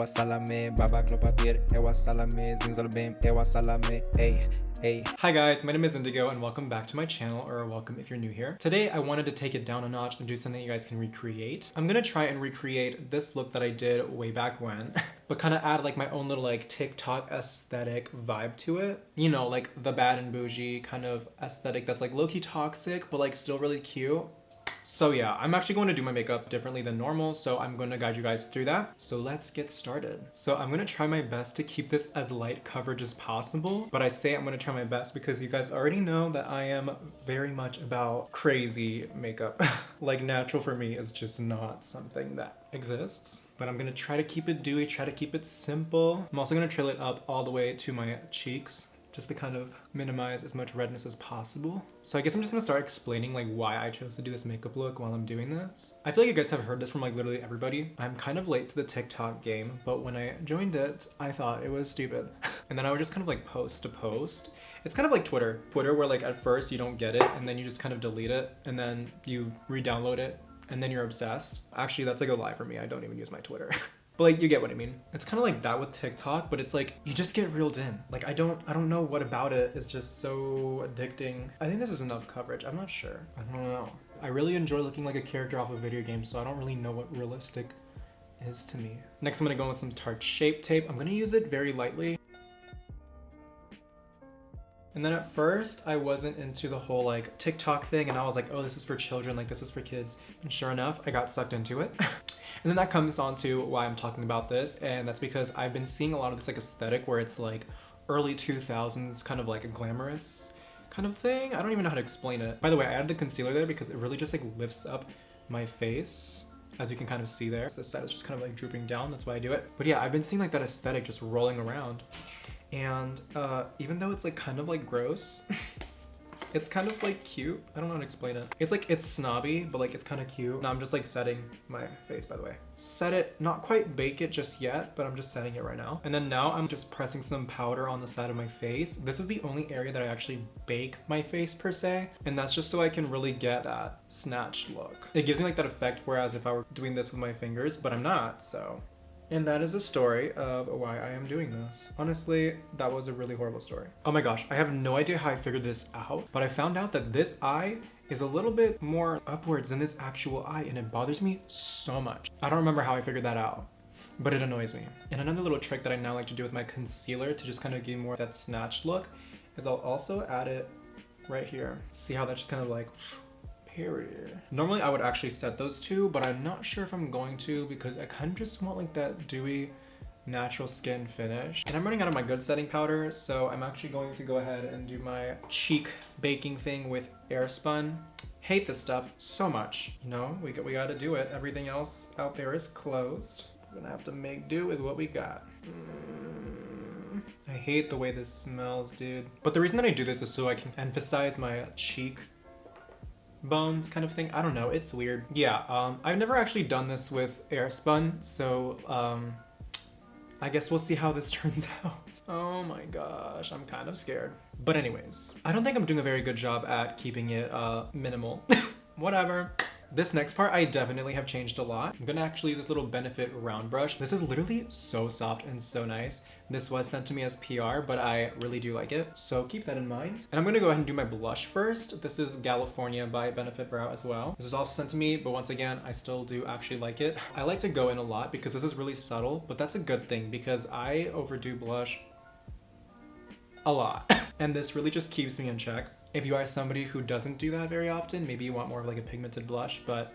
a salame, babak lo papir, ewa salame, zinzal bim, ewa salame, hey. Hey. Hi guys, my name is Indigo and welcome back to my channel, or welcome if you're new here. Today I wanted to take it down a notch and do something you guys can recreate. I'm gonna try and recreate this look that I did way back when, but kind of add like my own little like TikTok aesthetic vibe to it. You know, like the bad and bougie kind of aesthetic that's like low-key toxic, but like still really cute. So yeah, I'm actually going to do my makeup differently than normal, so I'm going to guide you guys through that. So let's get started. So I'm going to try my best to keep this as light coverage as possible, but I say I'm going to try my best because you guys already know that I am very much about crazy makeup. Like natural for me is just not something that exists, but I'm going to try to keep it dewy, try to keep it simple. I'm also going to trail it up all the way to my cheeks, just to kind of minimize as much redness as possible. So I guess I'm just gonna start explaining like why I chose to do this makeup look while I'm doing this. I feel like you guys have heard this from like literally everybody. I'm kind of late to the TikTok game, but when I joined it, I thought it was stupid. And then I would just kind of like post to post. It's kind of like Twitter where like at first you don't get it and then you just kind of delete it and then you re-download it and then you're obsessed. Actually, that's like a lie for me. I don't even use my Twitter. But like, you get what I mean. It's kind of like that with TikTok, but it's like, you just get reeled in. Like, I don't know what about it is just so addicting. I think this is enough coverage. I'm not sure. I don't know. I really enjoy looking like a character off a video game, so I don't really know what realistic is to me. Next, I'm gonna go in with some Tarte Shape Tape. I'm gonna use it very lightly. And then at first, I wasn't into the whole like TikTok thing, and I was like, oh, this is for children, like this is for kids. And sure enough, I got sucked into it. And then that comes on to why I'm talking about this, and that's because I've been seeing a lot of this like aesthetic where it's like early 2000s kind of like a glamorous kind of thing. I don't even know how to explain it. By the way, I added the concealer there because it really just like lifts up my face, as you can kind of see there. So this side is just kind of like drooping down, that's why I do it. But yeah, I've been seeing like that aesthetic just rolling around. And even though it's like kind of like gross, it's kind of like cute. I don't know how to explain it. It's like, it's snobby, but like it's kind of cute. Now I'm just like setting my face, by the way. Set it, not quite bake it just yet, but I'm just setting it right now. And then now I'm just pressing some powder on the side of my face. This is the only area that I actually bake my face per se. And that's just so I can really get that snatched look. It gives me like that effect, whereas if I were doing this with my fingers, but I'm not, so. And that is a story of why I am doing this. Honestly, that was a really horrible story. Oh my gosh, I have no idea how I figured this out, but I found out that this eye is a little bit more upwards than this actual eye, and it bothers me so much. I don't remember how I figured that out, but it annoys me. And another little trick that I now like to do with my concealer to just kind of give more of that snatched look is I'll also add it right here. See how that just kind of like, period. Normally I would actually set those two, but I'm not sure if I'm going to because I kind of just want like that dewy natural skin finish. And I'm running out of my good setting powder, so I'm actually going to go ahead and do my cheek baking thing with Airspun. Hate this stuff so much. You know, we gotta do it. Everything else out there is closed. We're gonna have to make do with what we got. I hate the way this smells, dude. But the reason that I do this is so I can emphasize my cheek bones kind of thing. I don't know, it's weird. Yeah, I've never actually done this with Airspun, so I guess we'll see how this turns out. Oh my gosh, I'm kind of scared. But anyways, I don't think I'm doing a very good job at keeping it minimal. Whatever. This next part, I definitely have changed a lot. I'm gonna actually use this little Benefit round brush. This is literally so soft and so nice. This was sent to me as PR, but I really do like it, so keep that in mind. And I'm gonna go ahead and do my blush first. This is California by Benefit Brow as well. This was also sent to me, but once again, I still do actually like it. I like to go in a lot because this is really subtle, but that's a good thing because I overdo blush a lot. And this really just keeps me in check. If you are somebody who doesn't do that very often, maybe you want more of like a pigmented blush, but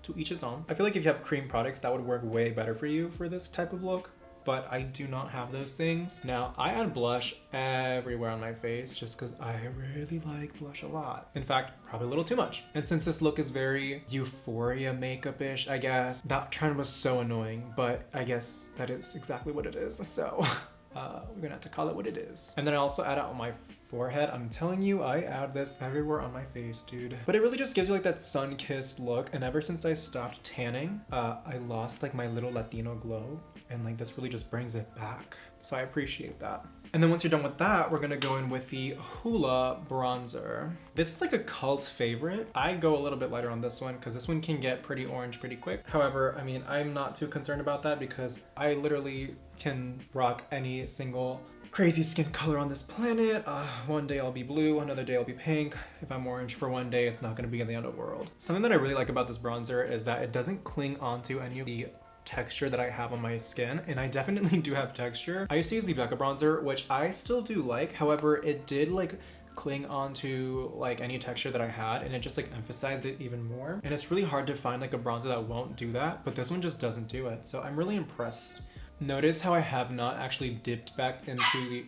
to each his own. I feel like if you have cream products, that would work way better for you for this type of look, but I do not have those things. Now, I add blush everywhere on my face just because I really like blush a lot. In fact, probably a little too much. And since this look is very euphoria makeup-ish, I guess, that trend was so annoying, but I guess that is exactly what it is, so we're gonna have to call it what it is. And then I also add it on my forehead. I'm telling you, I add this everywhere on my face, dude. But it really just gives you like that sun-kissed look, and ever since I stopped tanning, I lost like my little Latino glow, and like this really just brings it back. So I appreciate that. And then once you're done with that, we're gonna go in with the Hoola bronzer. This is like a cult favorite. I go a little bit lighter on this one because this one can get pretty orange pretty quick. However, I mean, I'm not too concerned about that because I literally can rock any single crazy skin color on this planet. One day I'll be blue, another day I'll be pink. If I'm orange for one day, it's not gonna be the end of the world. Something that I really like about this bronzer is that it doesn't cling onto any of the texture that I have on my skin, and I definitely do have texture. I used to use the Becca bronzer, which I still do like. However, it did like cling onto like any texture that I had, and it just like emphasized it even more. And it's really hard to find like a bronzer that won't do that, but this one just doesn't do it. So I'm really impressed. Notice how I have not actually dipped back into the...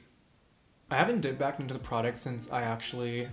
I haven't dipped back into the product since I actually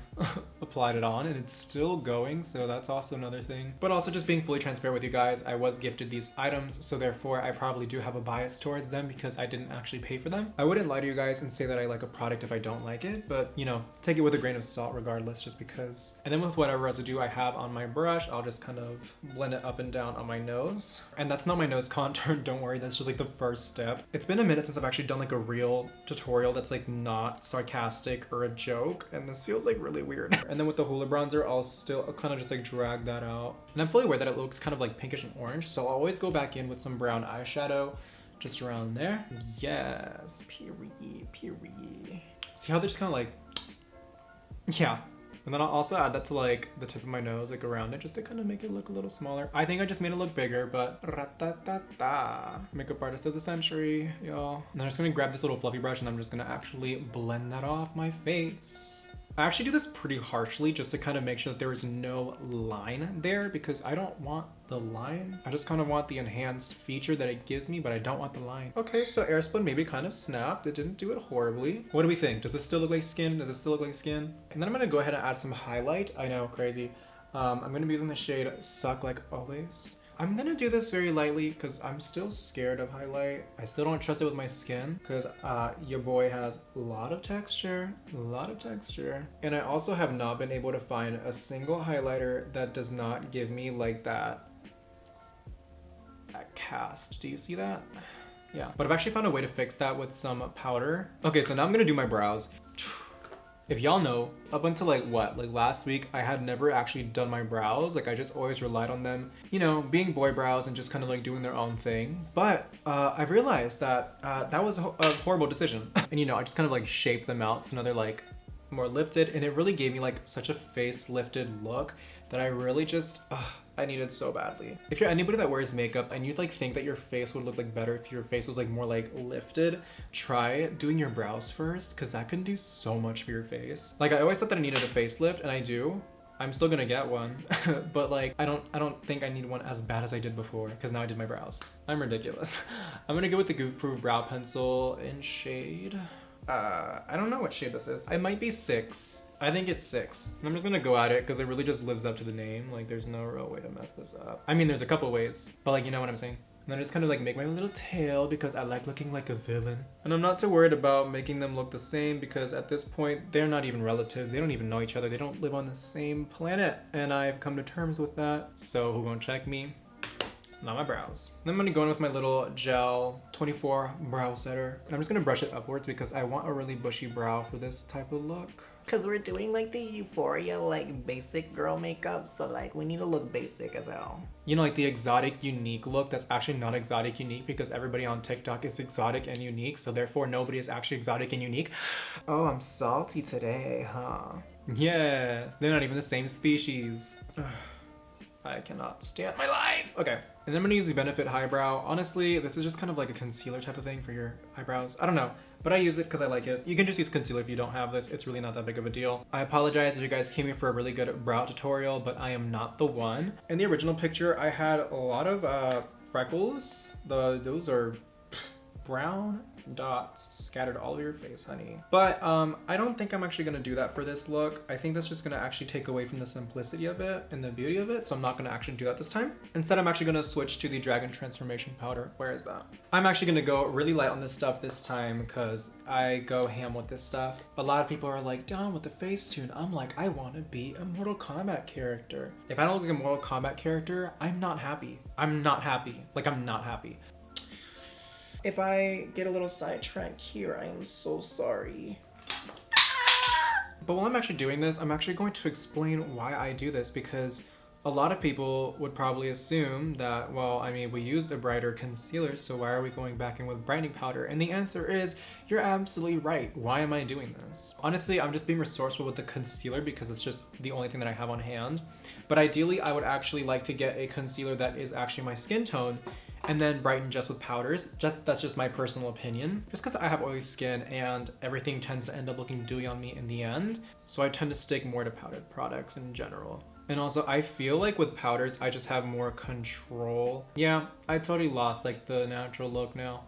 applied it on, and it's still going, so that's also another thing. But also just being fully transparent with you guys, I was gifted these items, so therefore I probably do have a bias towards them because I didn't actually pay for them. I wouldn't lie to you guys and say that I like a product if I don't like it, but you know, take it with a grain of salt regardless, just because. And then with whatever residue I have on my brush, I'll just kind of blend it up and down on my nose. And that's not my nose contour, don't worry, that's just like the first step. It's been a minute since I've actually done like a real tutorial that's like not sarcastic or a joke, and this feels like really weird. And then with the Hoola bronzer, I'll kind of just like drag that out, and I'm fully aware that it looks kind of like pinkish and orange, so I'll always go back in with some brown eyeshadow just around there. Yes, period. See how they're just kind of like, yeah. And then I'll also add that to like the tip of my nose, like around it, just to kind of make it look a little smaller. I think I just made it look bigger, but makeup artist of the century, y'all. And I'm just gonna grab this little fluffy brush and I'm just gonna actually blend that off my face. I actually do this pretty harshly just to kind of make sure that there is no line there, because I don't want the line. I just kind of want the enhanced feature that it gives me, but I don't want the line. Okay, so Airspun maybe kind of snapped. It didn't do it horribly. What do we think? Does it still look like skin? Does it still look like skin? And then I'm gonna go ahead and add some highlight. I know, crazy. I'm gonna be using the shade Suck Like Always. I'm gonna do this very lightly because I'm still scared of highlight. I still don't trust it with my skin because your boy has a lot of texture. And I also have not been able to find a single highlighter that does not give me like that cast. Do you see that? Yeah, but I've actually found a way to fix that with some powder. Okay, so now I'm gonna do my brows. If y'all know, up until like last week, I had never actually done my brows. Like I just always relied on them, you know, being boy brows and just kind of like doing their own thing. But I've realized that that was a horrible decision. And you know, I just kind of like shaped them out so now they're like more lifted, and it really gave me like such a face lifted look that I really just, I needed so badly. If you're anybody that wears makeup and you'd like think that your face would look like better if your face was like more like lifted, try doing your brows first, because that can do so much for your face. Like I always thought that I needed a facelift, and I do. I'm still gonna get one, but like I don't think I need one as bad as I did before, because now I did my brows. I'm ridiculous. I'm gonna go with the Goof Proof brow pencil in shade. I don't know what shade this is. It might be 6. I think it's 6. I'm just gonna go at it because it really just lives up to the name. Like there's no real way to mess this up. I mean, there's a couple ways, but like, you know what I'm saying? And then I just kind of like make my little tail because I like looking like a villain. And I'm not too worried about making them look the same because at this point, they're not even relatives. They don't even know each other. They don't live on the same planet. And I've come to terms with that. So who gonna check me? Not my brows. Then I'm gonna go in with my little gel 24 brow setter. And I'm just gonna brush it upwards because I want a really bushy brow for this type of look. Cause we're doing like the Euphoria like basic girl makeup, so like we need to look basic as hell. You know, like the exotic unique look that's actually not exotic unique because everybody on TikTok is exotic and unique, so therefore nobody is actually exotic and unique. Oh, I'm salty today, huh? Yes, they're not even the same species. I cannot stand my life. Okay, and then I'm gonna use the Benefit Highbrow. Honestly, this is just kind of like a concealer type of thing for your eyebrows. I don't know, but I use it because I like it. You can just use concealer if you don't have this. It's really not that big of a deal. I apologize if you guys came here for a really good brow tutorial, but I am not the one. In the original picture, I had a lot of freckles. Those are brown dots scattered all over your face, honey. But I don't think I'm actually gonna do that for this look. I think that's just gonna actually take away from the simplicity of it and the beauty of it, so I'm not gonna actually do that this time. Instead, I'm actually gonna switch to the Dragon Transformation Powder. Where is that? I'm actually gonna go really light on this stuff this time because I go ham with this stuff. A lot of people are like, down with the Facetune. I'm like, I wanna be a Mortal Kombat character. If I don't look like a Mortal Kombat character, I'm not happy. I'm not happy. Like, I'm not happy. If I get a little sidetracked here, I am so sorry. But while I'm actually doing this, I'm actually going to explain why I do this, because a lot of people would probably assume that, well, I mean, we used a brighter concealer, so why are we going back in with brightening powder? And the answer is, you're absolutely right. Why am I doing this? Honestly, I'm just being resourceful with the concealer because it's just the only thing that I have on hand. But ideally, I would actually like to get a concealer that is actually my skin tone and then brighten just with powders. That's just my personal opinion. Just because I have oily skin and everything tends to end up looking dewy on me in the end. So I tend to stick more to powdered products in general. And also I feel like with powders, I just have more control. Yeah, I totally lost like the natural look now.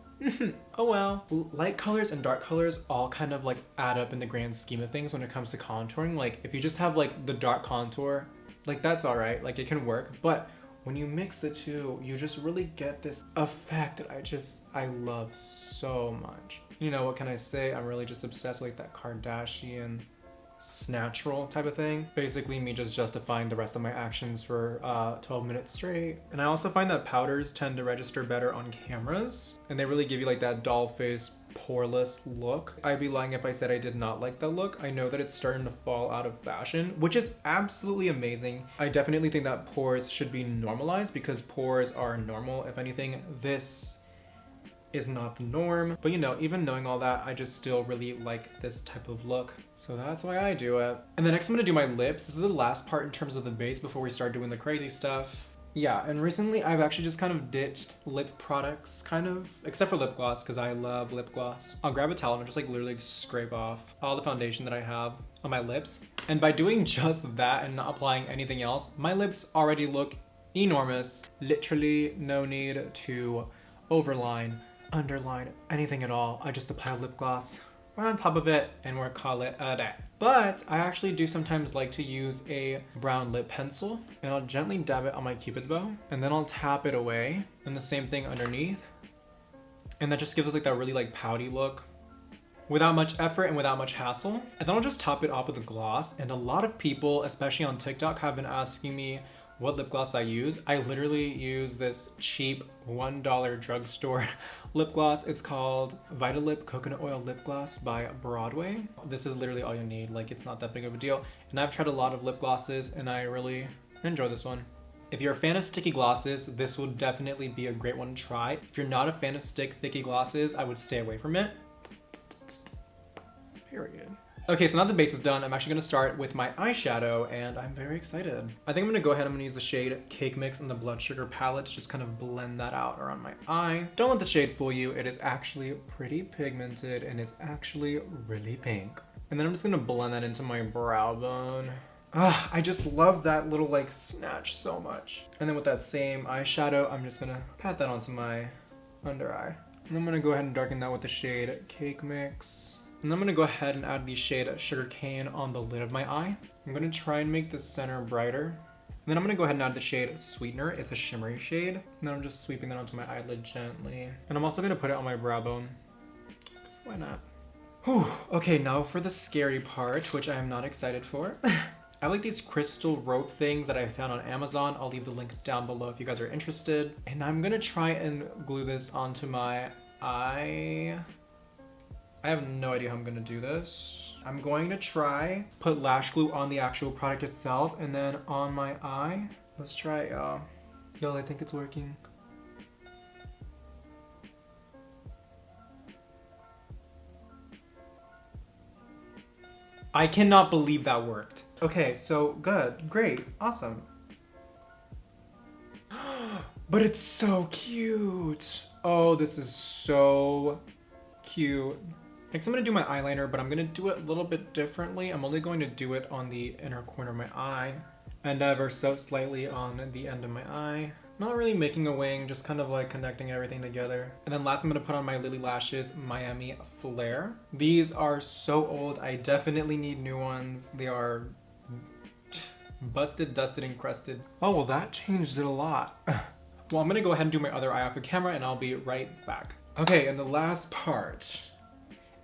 Oh well. Light colors and dark colors all kind of like add up in the grand scheme of things when it comes to contouring. Like if you just have like the dark contour, like that's all right, like it can work. But when you mix the two, you just really get this effect that I love so much. You know, what can I say? I'm really just obsessed with like that Kardashian snatchral type of thing. Basically me just justifying the rest of my actions for 12 minutes straight. And I also find that powders tend to register better on cameras, and they really give you like that doll face, poreless look. I'd be lying if I said I did not like that look. I know that it's starting to fall out of fashion, which is absolutely amazing. I definitely think that pores should be normalized because pores are normal. If anything, this is not the norm. But you know, even knowing all that, I just still really like this type of look. So that's why I do it. And then next I'm gonna do my lips. This is the last part in terms of the base before we start doing the crazy stuff. Yeah, and recently I've actually just kind of ditched lip products, kind of, except for lip gloss, because I love lip gloss. I'll grab a towel and just like literally scrape off all the foundation that I have on my lips. And by doing just that and not applying anything else, my lips already look enormous. Literally no need to overline, underline, anything at all. I just apply lip gloss right on top of it and we'll call it a day. But I actually do sometimes like to use a brown lip pencil, and I'll gently dab it on my cupid's bow and then I'll tap it away, and the same thing underneath. And that just gives us like that really like pouty look without much effort and without much hassle. And then I'll just top it off with a gloss. And a lot of people, especially on TikTok, have been asking me what lip gloss I use. I literally use this cheap $1 drugstore lip gloss. It's called Vitalip Coconut Oil Lip Gloss by Broadway. This is literally all you need. Like, it's not that big of a deal. And I've tried a lot of lip glosses and I really enjoy this one. If you're a fan of sticky glosses, this will definitely be a great one to try. If you're not a fan of sticky glosses, I would stay away from it. Period. Okay, so now the base is done, I'm actually gonna start with my eyeshadow, and I'm very excited. I think I'm gonna go ahead, I'm gonna use the shade Cake Mix in the Blood Sugar palette to just kind of blend that out around my eye. Don't let the shade fool you, it is actually pretty pigmented, and it's actually really pink. And then I'm just gonna blend that into my brow bone. Ah, I just love that little like snatch so much. And then with that same eyeshadow, I'm just gonna pat that onto my under eye. And I'm gonna go ahead and darken that with the shade Cake Mix. And I'm gonna go ahead and add the shade Sugar Cane on the lid of my eye. I'm gonna try and make the center brighter. And then I'm gonna go ahead and add the shade Sweetener. It's a shimmery shade. And then I'm just sweeping that onto my eyelid gently. And I'm also gonna put it on my brow bone, because why not? Whew. Okay, now for the scary part, which I am not excited for. I like these crystal rope things that I found on Amazon. I'll leave the link down below if you guys are interested. And I'm gonna try and glue this onto my eye. I have no idea how I'm gonna do this. I'm going to try put lash glue on the actual product itself and then on my eye. Let's try it, y'all. Y'all, I think it's working. I cannot believe that worked. Okay, so good, great, awesome. But it's so cute. Oh, this is so cute. Next, I'm gonna do my eyeliner, but I'm gonna do it a little bit differently. I'm only going to do it on the inner corner of my eye and ever so slightly on the end of my eye. Not really making a wing, just kind of like connecting everything together. And then last, I'm gonna put on my Lily Lashes Miami Flare. These are so old. I definitely need new ones. They are busted, dusted, and crusted. Oh, well, that changed it a lot. Well, I'm gonna go ahead and do my other eye off of camera and I'll be right back. Okay, and the last part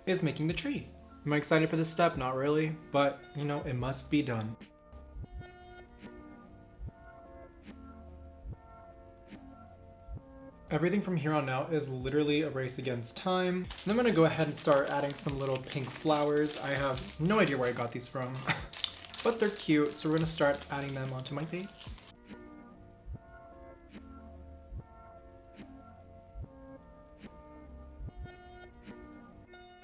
is making the tree. Am I excited for this step? Not really, but you know, it must be done. Everything from here on out is literally a race against time. And I'm gonna go ahead and start adding some little pink flowers. I have no idea where I got these from, but they're cute. So we're gonna start adding them onto my face.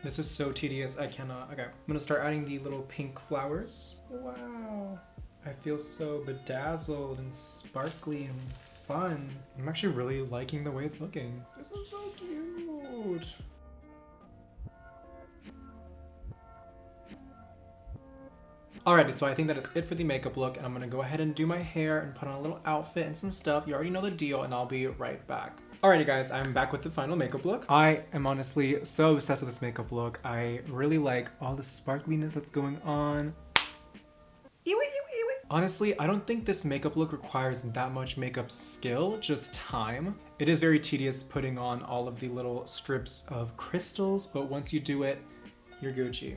This is so tedious, I cannot. Okay, I'm gonna start adding the little pink flowers. Wow, I feel so bedazzled and sparkly and fun. I'm actually really liking the way it's looking. This is so cute. Alrighty, so I think that is it for the makeup look, and I'm gonna go ahead and do my hair and put on a little outfit and some stuff. You already know the deal, and I'll be right back. Alrighty guys, I'm back with the final makeup look. I am honestly so obsessed with this makeup look. I really like all the sparkliness that's going on. Honestly, I don't think this makeup look requires that much makeup skill, just time. It is very tedious putting on all of the little strips of crystals, but once you do it, you're Gucci.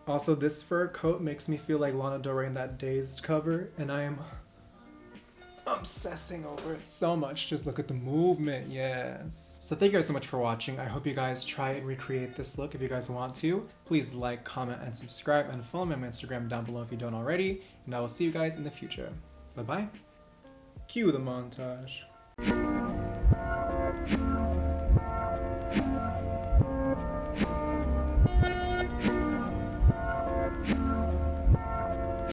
Also, this fur coat makes me feel like Lana Del Rey in that Dazed cover, and I am obsessing over it so much. Just look at the movement, yes. So thank you guys so much for watching. I hope you guys try and recreate this look if you guys want to. Please like, comment, and subscribe, and follow me on my Instagram down below if you don't already. And I will see you guys in the future. Bye-bye. Cue the montage.